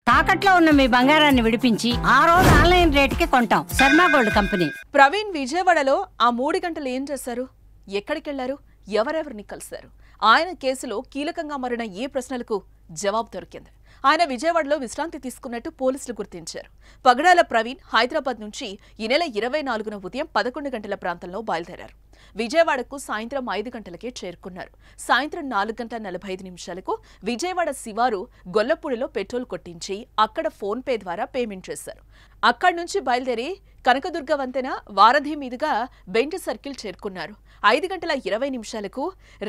తాకట్లో ఉన్న మీ బంగారాన్ని విడిపించి ఆ రోజు ఆన్లైన్ రేటుకి కొంటాం. Sharma gold company. ప్రవీణ్ విజయవాడలో ఆ 3 గంటలు ఏం చేశారు? ఎక్కడికి వెళ్లారు? ఎవరెవరిని కలిశారు? ఆయన కేసులో కీలకంగా మారిన ఏ ప్రశ్నలకు జవాబు దొరికింది? ఆయన విజయవాడలో విశ్రాంతి తీసుకున్నట్టు పోలీసులు గుర్తించారు. పగడాల ప్రవీణ్ హైదరాబాద్ నుంచి ఈ నెల 24న ఉదయం 11 గంటల ప్రాంతంలో బయలుదేరారు. విజయవాడకు సాయంత్రం 5 గంటలకే చేరుకున్నారు. సాయంత్రం 4:45 విజయవాడ శివారు గొల్లపూడిలో పెట్రోల్ కొట్టించి అక్కడ ఫోన్ పే ద్వారా పేమెంట్ చేశారు. అక్కడి నుంచి బయలుదేరి కనకదుర్గ వంతెన వారధి మీదుగా బెంచ్ సర్కిల్ చేరుకున్నారు. 5:20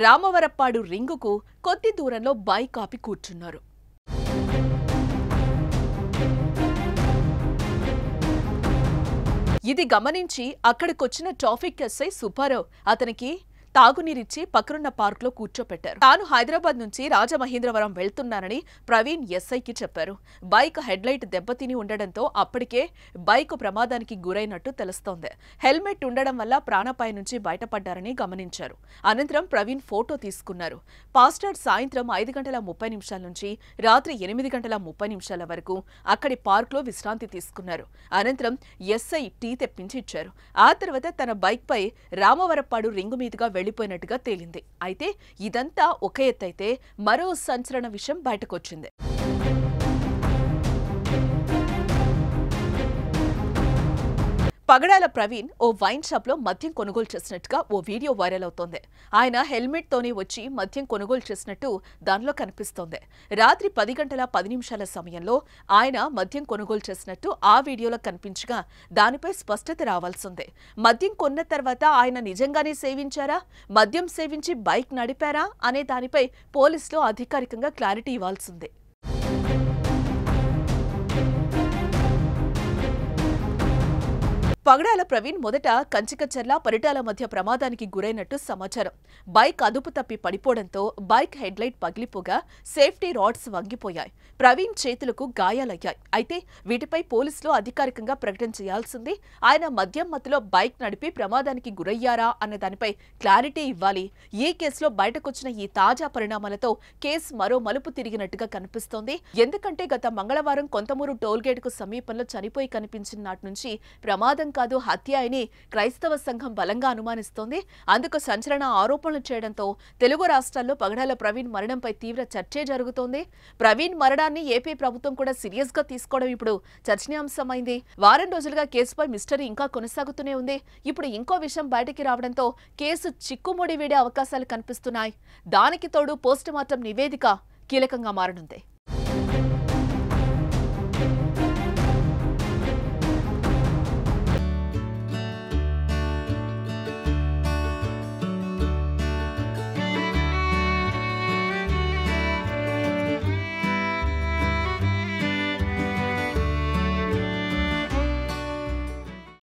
రామవరప్పాడు రింగుకు కొద్ది దూరంలో బైక్ ఆపి కూర్చున్నారు. ఇది గమనించి అక్కడికొచ్చిన ట్రాఫిక్ ఎస్ఐ సుబ్బారావు అతనికి తాగునీరిచ్చి పక్కనున్న పార్కులో కూర్చోపెట్టారు. తాను హైదరాబాద్ నుంచి రాజమహేంద్రవరం వెళ్తున్నానని ప్రవీణ్ ఎస్ఐకి చెప్పారు. బైక్ హెడ్లైట్ దెబ్బతిని ఉండడంతో అప్పటికే బైక్ ప్రమాదానికి గురైనట్టు తెలుస్తోంది. హెల్మెట్ ఉండడం వల్ల ప్రాణాపాయం నుంచి బయటపడ్డారని గమనించారు. అనంతరం ప్రవీణ్ ఫోటో తీసుకున్నారు. పాస్టర్ సాయంత్రం 5:30 నుంచి రాత్రి 8:30 వరకు అక్కడి పార్కులో విశ్రాంతి తీసుకున్నారు. అనంతరం ఎస్ఐ టీ తెప్పించి ఇచ్చారు. ఆ తర్వాత తన బైక్ పై రామవరప్పాడు రింగు మీదుగా వెళ్లిపోయినట్టుగా తేలింది. అయితే ఇదంతా ఒక ఎత్తైతే మరో సంచలన విషయం బయటకొచ్చింది. పగడాల ప్రవీణ్ ఓ వైన్ షాప్ లో మద్యం కొనుగోలు చేసినట్టుగా ఓ వీడియో వైరల్ అవుతోంది. ఆయన హెల్మెట్ తోనే వచ్చి మద్యం కొనుగోలు చేసినట్టు దానిలో కనిపిస్తోంది. రాత్రి 10:10 సమయంలో ఆయన మద్యం కొనుగోలు చేసినట్టు ఆ వీడియోలో కనిపించగా దానిపై స్పష్టత రావాల్సిందే. మద్యం కొన్న తర్వాత ఆయన నిజంగానే సేవించారా, మద్యం సేవించి బైక్ నడిపారా అనే దానిపై పోలీసులు అధికారికంగా క్లారిటీ ఇవ్వాల్సిందే. పగడాల ప్రవీణ్ మొదట కంచికచర్ల పరిటాల మధ్య ప్రమాదానికి గురైనట్టు సమాచారం. బైక్ అదుపు తప్పి పడిపోవడంతో బైక్ హెడ్లైట్ పగిలిపోగా సేఫ్టీ రాడ్స్ వంగిపోయాయి. ప్రవీణ్ చేతులకు గాయాలయ్యాయి. అయితే వీటిపై పోలీసులు అధికారికంగా ప్రకటన చేయాల్సింది. ఆయన మద్యం మత్తులో బైక్ నడిపి ప్రమాదానికి గురయ్యారా అన్న దానిపై క్లారిటీ ఇవ్వాలి. ఈ కేసులో బయటకొచ్చిన ఈ తాజా పరిణామాలతో కేసు మరో మలుపు తిరిగినట్టుగా కనిపిస్తోంది. ఎందుకంటే గత మంగళవారం కొంతమూరు టోల్గేట్ కు సమీపంలో చనిపోయి కనిపించిన నాటి నుంచి ప్రమాదం కాదు హత్య అని క్రైస్తవ సంఘం బలంగా అనుమానిస్తోంది. అందుకు సంచలన ఆరోపణలు చేయడంతో తెలుగు రాష్ట్రాల్లో పగడాల ప్రవీణ్ మరణంపై తీవ్ర చర్చే జరుగుతోంది. ప్రవీణ్ మరణాన్ని ఏపీ ప్రభుత్వం కూడా సీరియస్ గా తీసుకోవడం ఇప్పుడు చర్చనీయాంశమైంది. వారం రోజులుగా కేసుపై మిస్టరీ ఇంకా కొనసాగుతూనే ఉంది. ఇప్పుడు ఇంకో విషయం బయటికి రావడంతో కేసు చిక్కుముడి వీడే అవకాశాలు కనిపిస్తున్నాయి. దానికి తోడు పోస్టుమార్టం నివేదిక కీలకంగా మారనుంది.